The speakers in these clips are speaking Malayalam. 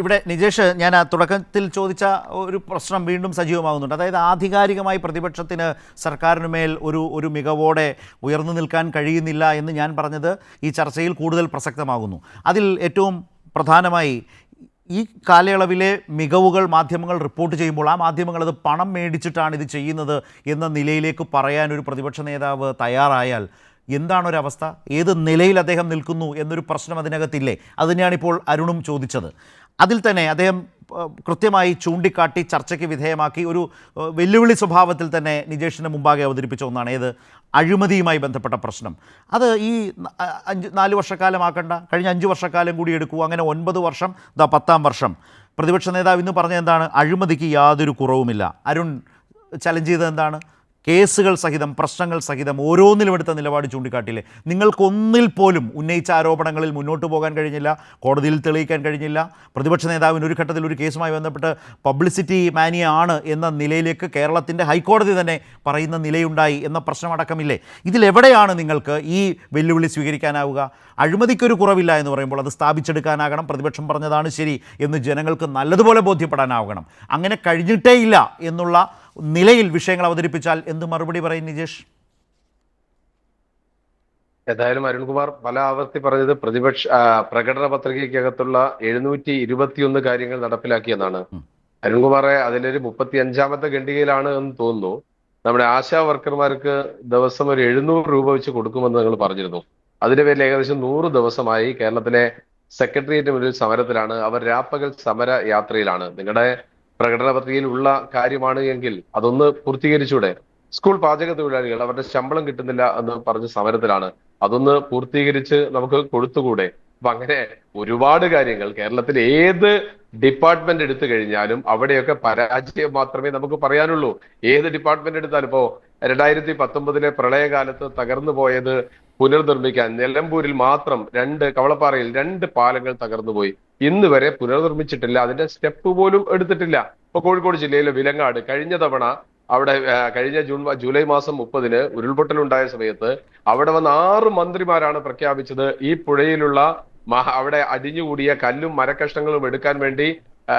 ഇവിടെ നിജേഷ്, ഞാൻ ആ തുടക്കത്തിൽ ചോദിച്ച ഒരു പ്രശ്നം വീണ്ടും സജീവമാകുന്നുണ്ട്. അതായത് ആധികാരികമായി പ്രതിപക്ഷത്തിന് സർക്കാരിനുമേൽ ഒരു മികവോടെ ഉയർന്നു നിൽക്കാൻ കഴിയുന്നില്ല എന്ന് ഞാൻ പറഞ്ഞത് ഈ ചർച്ചയിൽ കൂടുതൽ പ്രസക്തമാകുന്നു. അതിൽ ഏറ്റവും പ്രധാനമായി ഈ കാലയളവിലെ മികവുകൾ മാധ്യമങ്ങൾ റിപ്പോർട്ട് ചെയ്യുമ്പോൾ ആ മാധ്യമങ്ങൾ അത് പണം മേടിച്ചിട്ടാണ് ഇത് ചെയ്യുന്നത് എന്ന നിലയിലേക്ക് പറയാൻ ഒരു പ്രതിപക്ഷ നേതാവ് തയ്യാറായാൽ എന്താണൊരവസ്ഥ? ഏത് നിലയിൽ അദ്ദേഹം നിൽക്കുന്നു എന്നൊരു പ്രശ്നം അതിനകത്തില്ലേ? അതുതന്നെയാണിപ്പോൾ അരുണും ചോദിച്ചത്. അതിൽ തന്നെ അദ്ദേഹം കൃത്യമായി ചൂണ്ടിക്കാട്ടി ചർച്ചയ്ക്ക് വിധേയമാക്കി ഒരു വെല്ലുവിളി സ്വഭാവത്തിൽ തന്നെ നിജേഷിന് മുമ്പാകെ അവതരിപ്പിച്ച ഒന്നാണ്. ഏത്? അഴിമതിയുമായി ബന്ധപ്പെട്ട പ്രശ്നം. അത് ഈ 4 വർഷക്കാലമാക്കണ്ട, കഴിഞ്ഞ 5 വർഷക്കാലം കൂടി എടുക്കൂ, അങ്ങനെ 9 വർഷം, 10ാം വർഷം. പ്രതിപക്ഷ നേതാവ് ഇന്ന് പറഞ്ഞത് എന്താണ്? അഴിമതിക്ക് യാതൊരു കുറവുമില്ല. അരുൺ ചലഞ്ച് ചെയ്തത് എന്താണ്? കേസുകൾ സഹിതം, പ്രശ്നങ്ങൾ സഹിതം ഓരോന്നിലും എടുത്ത നിലപാട് ചൂണ്ടിക്കാട്ടിയില്ലേ? നിങ്ങൾക്കൊന്നിൽ പോലും ഉന്നയിച്ച ആരോപണങ്ങളിൽ മുന്നോട്ട് പോകാൻ കഴിഞ്ഞില്ല, കോടതിയിൽ തെളിയിക്കാൻ കഴിഞ്ഞില്ല. പ്രതിപക്ഷ നേതാവിന് ഒരു ഘട്ടത്തിൽ ഒരു കേസുമായി ബന്ധപ്പെട്ട് പബ്ലിസിറ്റി മാനിയ ആണ് എന്ന നിലയിലേക്ക് കേരളത്തിൻ്റെ ഹൈക്കോടതി തന്നെ പറയുന്ന നിലയുണ്ടായി എന്ന പ്രശ്നമടക്കമില്ലേ? ഇതിലെവിടെയാണ് നിങ്ങൾക്ക് ഈ വെല്ലുവിളി സ്വീകരിക്കാനാവുക? അഴിമതിക്കൊരു കുറവില്ല എന്ന് പറയുമ്പോൾ അത് സ്ഥാപിച്ചെടുക്കാനാകണം. പ്രതിപക്ഷം പറഞ്ഞതാണ് ശരി എന്ന് ജനങ്ങൾക്ക് നല്ലതുപോലെ ബോധ്യപ്പെടാനാവണം. അങ്ങനെ കഴിഞ്ഞിട്ടേ ഇല്ല എന്നുള്ള നിലയിൽ വിഷയങ്ങൾ അവതരിപ്പിച്ചാൽ എന്ത് മറുപടി പറയും നിജേഷ്? ഏതായാലും അരുൺകുമാർ പല ആവർത്തി പറഞ്ഞത് പ്രകടന പത്രികയ്ക്കകത്തുള്ള 721 കാര്യങ്ങൾ നടപ്പിലാക്കിയെന്നാണ്. അരുൺകുമാറെ, അതിലൊരു 35ാമത്തെ ഖണ്ഡികയിലാണ് എന്ന് തോന്നുന്നു. നമ്മുടെ ആശാ വർക്കർമാർക്ക് ദിവസം ഒരു 700 രൂപ വെച്ച് കൊടുക്കുമെന്ന് നിങ്ങൾ പറഞ്ഞിരുന്നു. അതിന്റെ പേരിൽ ഏകദേശം 100 ദിവസമായി കേരളത്തിലെ സെക്രട്ടേറിയറ്റ് മുന്നിൽ സമരത്തിലാണ്. അവർ രാപ്പകൽ സമര യാത്രയിലാണ്. നിങ്ങളുടെ പ്രകടന പത്രികയിൽ ഉള്ള കാര്യമാണ് എങ്കിൽ അതൊന്ന് പൂർത്തീകരിച്ചൂടെ? സ്കൂൾ പാചക തൊഴിലാളികൾ അവരുടെ ശമ്പളം കിട്ടുന്നില്ല എന്ന് പറഞ്ഞ് സമരത്തിലാണ്. അതൊന്ന് പൂർത്തീകരിച്ച് നമുക്ക് കൊടുത്തുകൂടെ? അപ്പൊ അങ്ങനെ ഒരുപാട് കാര്യങ്ങൾ കേരളത്തിൽ ഏത് ഡിപ്പാർട്ട്മെന്റ് എടുത്തു കഴിഞ്ഞാലും അവിടെയൊക്കെ പരാജയം മാത്രമേ നമുക്ക് പറയാനുള്ളൂ. ഏത് ഡിപ്പാർട്ട്മെന്റ് എടുത്താലും ഇപ്പോ 2019 പ്രളയകാലത്ത് തകർന്നു പോയത് പുനർനിർമ്മിക്കാൻ നിലമ്പൂരിൽ മാത്രം കവളപ്പാറയിൽ 2 പാലങ്ങൾ തകർന്നുപോയി. ഇന്ന് വരെ പുനർനിർമ്മിച്ചിട്ടില്ല, അതിന്റെ സ്റ്റെപ്പ് പോലും എടുത്തിട്ടില്ല. ഇപ്പൊ കോഴിക്കോട് ജില്ലയിലെ വിലങ്ങാട് കഴിഞ്ഞ തവണ അവിടെ കഴിഞ്ഞ ജൂലൈ മാസം 30-ന് ഉരുൾപൊട്ടലുണ്ടായ സമയത്ത് അവിടെ വന്ന് 6 മന്ത്രിമാരാണ് പ്രഖ്യാപിച്ചത് ഈ പുഴയിലുള്ള അവിടെ അടിഞ്ഞുകൂടിയ കല്ലും മരക്കഷ്ണങ്ങളും എടുക്കാൻ വേണ്ടി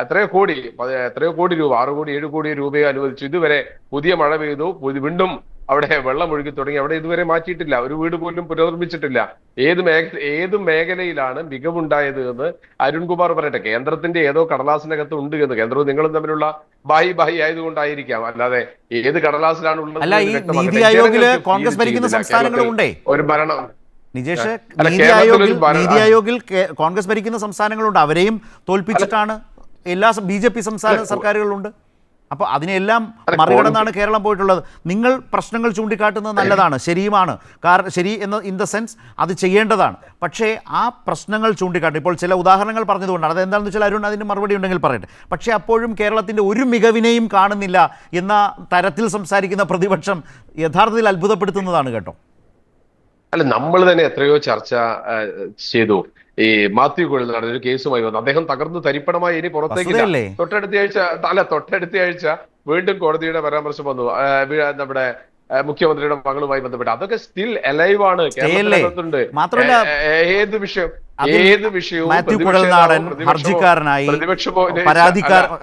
എത്രയോ കോടി രൂപ, 6 കോടി 7 കോടി രൂപയെ അനുവദിച്ചു. ഇതുവരെ പുതിയ മഴ പെയ്തു, വീണ്ടും അവിടെ വെള്ളം ഒഴുകി തുടങ്ങി. അവിടെ ഇതുവരെ മാറ്റിയിട്ടില്ല, ഒരു വീട് പോലും പുനർനിർമ്മിച്ചിട്ടില്ല. ഏത് മേഖലയിലാണ് മികവുണ്ടായത് എന്ന് അരുൺകുമാർ പറയട്ടെ. കേന്ദ്രത്തിന്റെ ഏതോ കടലാസിനകത്ത് ഉണ്ട് എന്ന്. കേന്ദ്രവും നിങ്ങളും തമ്മിലുള്ള ബായി ആയതുകൊണ്ടായിരിക്കാം, അല്ലാതെ ഏത് കടലാസിലാണ് ഉള്ളത്? നീതി ആയോഗില് കോൺഗ്രസ് ഭരിക്കുന്ന സംസ്ഥാനങ്ങളുണ്ടേ ഒരു ഭരണം. നിജേഷ്, നീതി ആയോഗിൽ കോൺഗ്രസ് ഭരിക്കുന്ന സംസ്ഥാനങ്ങളുണ്ട്. അവരെയും തോൽപ്പിച്ചിട്ടാണ് എല്ലാ BJP സംസ്ഥാന സർക്കാരുകളുണ്ട്. അപ്പോൾ അതിനെല്ലാം മറികടന്നാണ് കേരളം പോയിട്ടുള്ളത്. നിങ്ങൾ പ്രശ്നങ്ങൾ ചൂണ്ടിക്കാട്ടുന്നത് നല്ലതാണ്, ശരിയുമാണ്. ശരി എന്ന ഇൻ ദ സെൻസ് അത് ചെയ്യേണ്ടതാണ്. പക്ഷേ ആ പ്രശ്നങ്ങൾ ചൂണ്ടിക്കാട്ടും. ഇപ്പോൾ ചില ഉദാഹരണങ്ങൾ പറഞ്ഞതുകൊണ്ടാണ്. അതെന്താണെന്ന് വെച്ചാൽ അരുൺ അതിന് മറുപടി ഉണ്ടെങ്കിൽ പറയട്ടെ. പക്ഷേ അപ്പോഴും കേരളത്തിൻ്റെ ഒരു മികവിനെയും കാണുന്നില്ല എന്ന തരത്തിൽ സംസാരിക്കുന്ന പ്രതിപക്ഷം യഥാർത്ഥത്തിൽ അത്ഭുതപ്പെടുത്തുന്നതാണ് കേട്ടോ. അല്ല, നമ്മൾ തന്നെ എത്രയോ ചർച്ച ചെയ്തു. ഈ മാത്യു കുഴൽനാടൻ ഒരു കേസുമായി വന്നു. അദ്ദേഹം തകർന്ന് തരിപ്പണമായി ഇനി പുറത്തേക്കില്ല. തൊട്ടടുത്ത ആഴ്ച വീണ്ടും കോടതിയുടെ പരാമർശം വന്നു നമ്മുടെ മുഖ്യമന്ത്രിയുടെ മകളുമായി ബന്ധപ്പെട്ട്. അതൊക്കെ സ്റ്റിൽ അലൈവ് ആണ്, കേരളത്തിലുണ്ട്. ഏത് വിഷയവും മാത്യു കുഴൽനാടൻ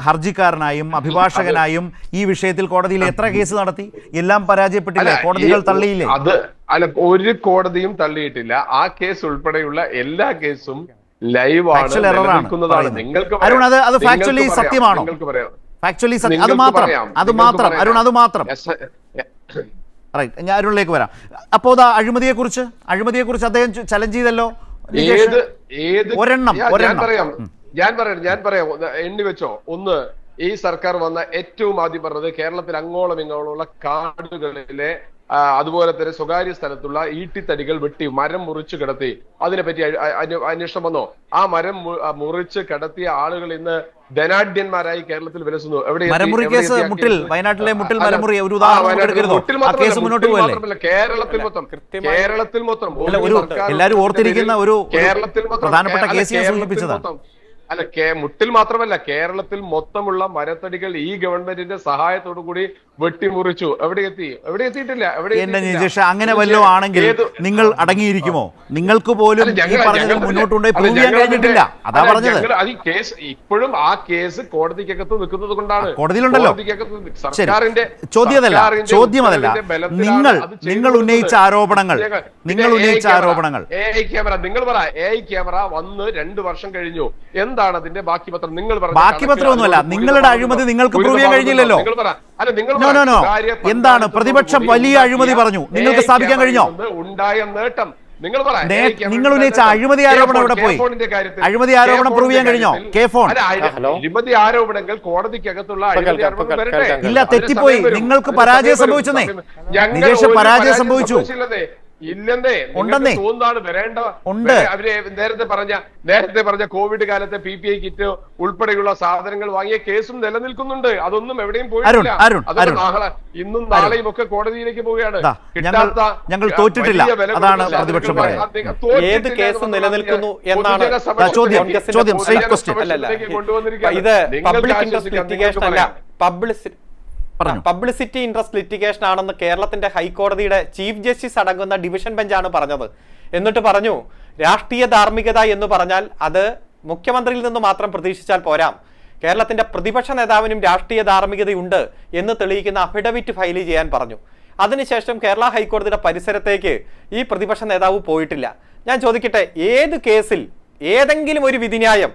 ഹർജിക്കാരനായും അഭിഭാഷകനായും ഈ വിഷയത്തിൽ കോടതിയിൽ എത്ര കേസ് നടത്തി? എല്ലാം പരാജയപ്പെട്ടില്ല, കോടതികൾ തള്ളിയില്ലേ? ഒരു കോടതിയും തള്ളിയിട്ടില്ല. ആ കേസ് ഉൾപ്പെടെയുള്ള എല്ലാ കേസും ലൈവ് ആണ്, നിലനിൽക്കുന്നതാണ്. നിങ്ങൾക്ക് സത്യമാണോ? അത് മാത്രം ഞാൻ അരുണിലേക്ക് വരാം. അപ്പോ അഴിമതിയെ കുറിച്ച് അദ്ദേഹം ചലഞ്ച് ചെയ്തല്ലോ. ഞാൻ പറയാം എണ്ണി വെച്ചോ. ഒന്ന്, ഈ സർക്കാർ വന്ന ഏറ്റവും ആദ്യം പറഞ്ഞത് കേരളത്തിൽ അങ്ങോളം ഇങ്ങോളമുള്ള കാടുകളിലെ അതുപോലെ തന്നെ സ്വകാര്യ സ്ഥലത്തുള്ള ഈട്ടിത്തടികൾ വെട്ടി മരം മുറിച്ചു കിടത്തി. അതിനെപ്പറ്റി അന്വേഷണം വന്നോ? ആ മരം മുറിച്ച് കിടത്തിയ ആളുകൾ ഇന്ന് ധനാഢ്യന്മാരായി കേരളത്തിൽ വിലസുന്നു. വയനാട്ടിലെ മുട്ടിൽ മരമുറി കേരളത്തിൽ മൊത്തം എല്ലാവരും ഓർത്തിരിക്കുന്ന ഒരു പ്രധാനപ്പെട്ട കേസ് ഞാൻ സൂചിപ്പിച്ചതാണ്. മുട്ടിൽ മാത്രമല്ല, കേരളത്തിൽ മൊത്തമുള്ള മരത്തടികൾ ഈ ഗവൺമെന്റിന്റെ സഹായത്തോടു കൂടി വെട്ടിമുറിച്ചു. എവിടെ എത്തിയിട്ടില്ല. എന്റെ നിജേഷ്, അങ്ങനെ വല്ലതും ആണെങ്കിൽ നിങ്ങൾ അടങ്ങിയിരിക്കുമോ? നിങ്ങൾക്ക് പോലും ഈ പറഞ്ഞതിൽ മുന്നോട്ടുണ്ടായി പ്രൂവ് ചെയ്യാൻ കഴിഞ്ഞിട്ടില്ല. അതാ പറഞ്ഞത്. കേസ് ഇപ്പോഴും ആ കേസ് കോടതിക്കകത്ത് നിൽക്കുന്നത് കൊണ്ടാണ്. കോടതിയിലുണ്ടല്ലോ. സർക്കാരിന്റെ ചോദ്യം അതല്ല. നിങ്ങൾ ഉന്നയിച്ച ആരോപണങ്ങൾ ക്യാമറ, നിങ്ങൾ പറ, ക്യാമറ വന്ന് 2 വർഷം കഴിഞ്ഞു. എന്താണ് അതിന്റെ ബാക്കി പത്രം? നിങ്ങൾ ബാക്കി പത്രമൊന്നുമല്ല, നിങ്ങളുടെ അഴിമതി നിങ്ങൾക്ക് പ്രൂവ് ചെയ്യാൻ കഴിഞ്ഞില്ലല്ലോ. എന്താണ് പ്രതിപക്ഷം വലിയ അഴിമതി പറഞ്ഞു, നിങ്ങൾക്ക് സ്ഥാപിക്കാൻ കഴിഞ്ഞോ? ഉണ്ടായ നേട്ടം നിങ്ങൾ പറ. നിങ്ങൾ ഉന്നയിച്ച അഴിമതി ആരോപണം എവിടെ പോയി? അഴിമതി ആരോപണം പ്രൂവ് ചെയ്യാൻ കഴിഞ്ഞോ? അഴിമതി ആരോപണങ്ങൾ കോടതിക്കകത്തുള്ള ഇല്ല, തെറ്റിപ്പോയി. നിങ്ങൾക്ക് പരാജയം സംഭവിച്ചെന്നേ. നികേഷ്, പരാജയം സംഭവിച്ചു. ഇല്ലെന്നേ, ഉണ്ടെന്നേ, തോന്നാണ് വരേണ്ട. അവര് നേരത്തെ പറഞ്ഞ കോവിഡ് കാലത്തെ PPE കിറ്റ് ഉൾപ്പെടെയുള്ള സാധനങ്ങൾ വാങ്ങിയ കേസും നിലനിൽക്കുന്നുണ്ട്. അതൊന്നും എവിടെയും പോയിട്ടില്ല. നാളെ ഇന്നും നാളെയും ഒക്കെ കോടതിയിലേക്ക് പോവുകയാണ്. ഞങ്ങൾ തോറ്റിട്ടില്ല, അതാണ് പ്രതിപക്ഷം പറയുന്നത്. ഏത് കേസ് നിലനിൽക്കുന്നു എന്നാണ് ചോദ്യം. ഇത് പബ്ലിക് ഇൻട്രസ്റ്റ് ലിറ്റിഗേഷൻ അല്ല, പബ്ലിസിറ്റി ഇൻട്രസ്റ്റ് ലിറ്റിഗേഷൻ ആണെന്ന് കേരളത്തിന്റെ ഹൈക്കോടതിയുടെ ചീഫ് ജസ്റ്റിസ് അടങ്ങുന്ന ഡിവിഷൻ ബെഞ്ചാണ് പറഞ്ഞത്. എന്നിട്ട് പറഞ്ഞു, രാഷ്ട്രീയ ധാർമ്മികത എന്ന് പറഞ്ഞാൽ അത് മുഖ്യമന്ത്രിയിൽ നിന്ന് മാത്രം പ്രതീക്ഷിച്ചാൽ പോരാ, കേരളത്തിന്റെ പ്രതിപക്ഷ നേതാവിനും രാഷ്ട്രീയ ധാർമ്മികതയുണ്ട് എന്ന് തെളിയിക്കുന്ന അഫിഡവിറ്റ് ഫയൽ ചെയ്യാൻ പറഞ്ഞു. അതിനുശേഷം കേരള ഹൈക്കോടതിയുടെ പരിസരത്തേക്ക് ഈ പ്രതിപക്ഷ നേതാവ് പോയിട്ടില്ല. ഞാൻ ചോദിക്കട്ടെ, ഏത് കേസിൽ ഏതെങ്കിലും ഒരു വിധിന്യായം,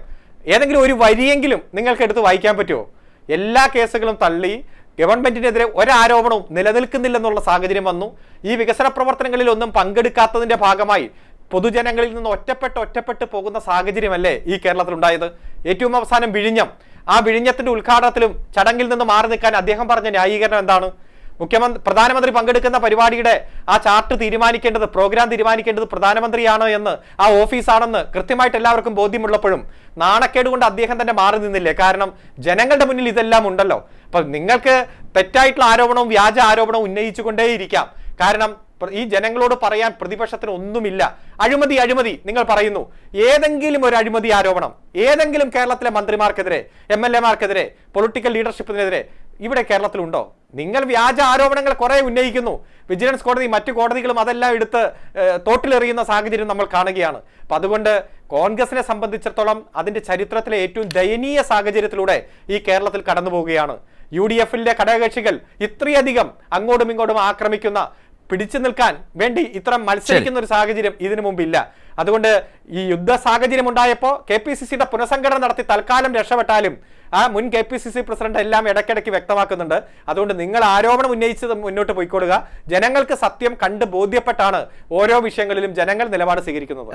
ഏതെങ്കിലും ഒരു വരിയെങ്കിലും നിങ്ങൾക്ക് എടുത്ത് വായിക്കാൻ പറ്റുമോ? എല്ലാ കേസുകളും തള്ളി ഗവൺമെന്റിനെതിരെ ഒരാരോപണവും നിലനിൽക്കുന്നില്ലെന്നുള്ള സാഹചര്യം വന്നു. ഈ വികസന പ്രവർത്തനങ്ങളിൽ ഒന്നും പങ്കെടുക്കാത്തതിന്റെ ഭാഗമായി പൊതുജനങ്ങളിൽ നിന്ന് ഒറ്റപ്പെട്ട് പോകുന്ന സാഹചര്യമല്ലേ ഈ കേരളത്തിൽ ഉണ്ടായത്? ഏറ്റവും അവസാനം വിഴിഞ്ഞം, ആ വിഴിഞ്ഞത്തിന്റെ ഉദ്ഘാടനത്തിലും ചടങ്ങിൽ നിന്ന് മാറി നിൽക്കാൻ അദ്ദേഹം പറഞ്ഞ ന്യായീകരണം എന്താണ്? പ്രധാനമന്ത്രി പങ്കെടുക്കുന്ന പരിപാടിയുടെ ആ ചാർട്ട് തീരുമാനിക്കേണ്ടത്, പ്രോഗ്രാം തീരുമാനിക്കേണ്ടത് പ്രധാനമന്ത്രിയാണ് എന്ന്, ആ ഓഫീസാണെന്ന് കൃത്യമായിട്ട് എല്ലാവർക്കും ബോധ്യമുള്ളപ്പോഴും നാണക്കേട് കൊണ്ട് അദ്ദേഹം തന്നെ മാറി നിന്നില്ലേ? കാരണം ജനങ്ങളുടെ മുന്നിൽ ഇതെല്ലാം ഉണ്ടല്ലോ. അപ്പൊ നിങ്ങൾക്ക് തെറ്റായിട്ടുള്ള ആരോപണവും വ്യാജ ആരോപണവും ഉന്നയിച്ചുകൊണ്ടേയിരിക്കാം. കാരണം ഈ ജനങ്ങളോട് പറയാൻ പ്രതിപക്ഷത്തിന് ഒന്നുമില്ല. അഴിമതി നിങ്ങൾ പറയുന്നു. ഏതെങ്കിലും ഒരു അഴിമതി ആരോപണം ഏതെങ്കിലും കേരളത്തിലെ മന്ത്രിമാർക്കെതിരെ, MLA മാർക്കെതിരെ, പൊളിറ്റിക്കൽ ലീഡർഷിപ്പിനെതിരെ ഇവിടെ കേരളത്തിലുണ്ടോ? നിങ്ങൾ വ്യാജ ആരോപണങ്ങൾ കുറെ ഉന്നയിക്കുന്നു. വിജിലൻസ് കോടതി, മറ്റു കോടതികളും അതെല്ലാം എടുത്ത് തോട്ടിലെറിയുന്ന സാഹചര്യം നമ്മൾ കാണുകയാണ്. അപ്പൊ അതുകൊണ്ട് കോൺഗ്രസിനെ സംബന്ധിച്ചിടത്തോളം അതിന്റെ ചരിത്രത്തിലെ ഏറ്റവും ദയനീയ സാഹചര്യത്തിലൂടെ ഈ കേരളത്തിൽ കടന്നു പോവുകയാണ്. UDF-ലെ ഘടകകക്ഷികൾ ഇത്രയധികം അങ്ങോട്ടും ഇങ്ങോട്ടും ആക്രമിക്കുന്ന, പിടിച്ചു നിൽക്കാൻ വേണ്ടി ഇത്ര മത്സരിക്കുന്ന ഒരു സാഹചര്യം ഇതിനു മുമ്പില്ല. അതുകൊണ്ട് ഈ യുദ്ധ സാഹചര്യം ഉണ്ടായപ്പോൾ KPCCയുടെ പുനഃസംഘടന നടത്തി തൽക്കാലം രക്ഷപ്പെട്ടാലും ആ മുൻ KPCC പ്രസിഡന്റ് എല്ലാം ഇടയ്ക്കിടയ്ക്ക് വ്യക്തമാക്കുന്നുണ്ട്. അതുകൊണ്ട് നിങ്ങൾ ആരോപണം ഉന്നയിച്ചത് മുന്നോട്ട് പോയിക്കൊള്ളുക. ജനങ്ങൾക്ക് സത്യം കണ്ട് ബോധ്യപ്പെട്ടാണ് ഓരോ വിഷയങ്ങളിലും ജനങ്ങൾ നിലപാട് സ്വീകരിക്കുന്നത്.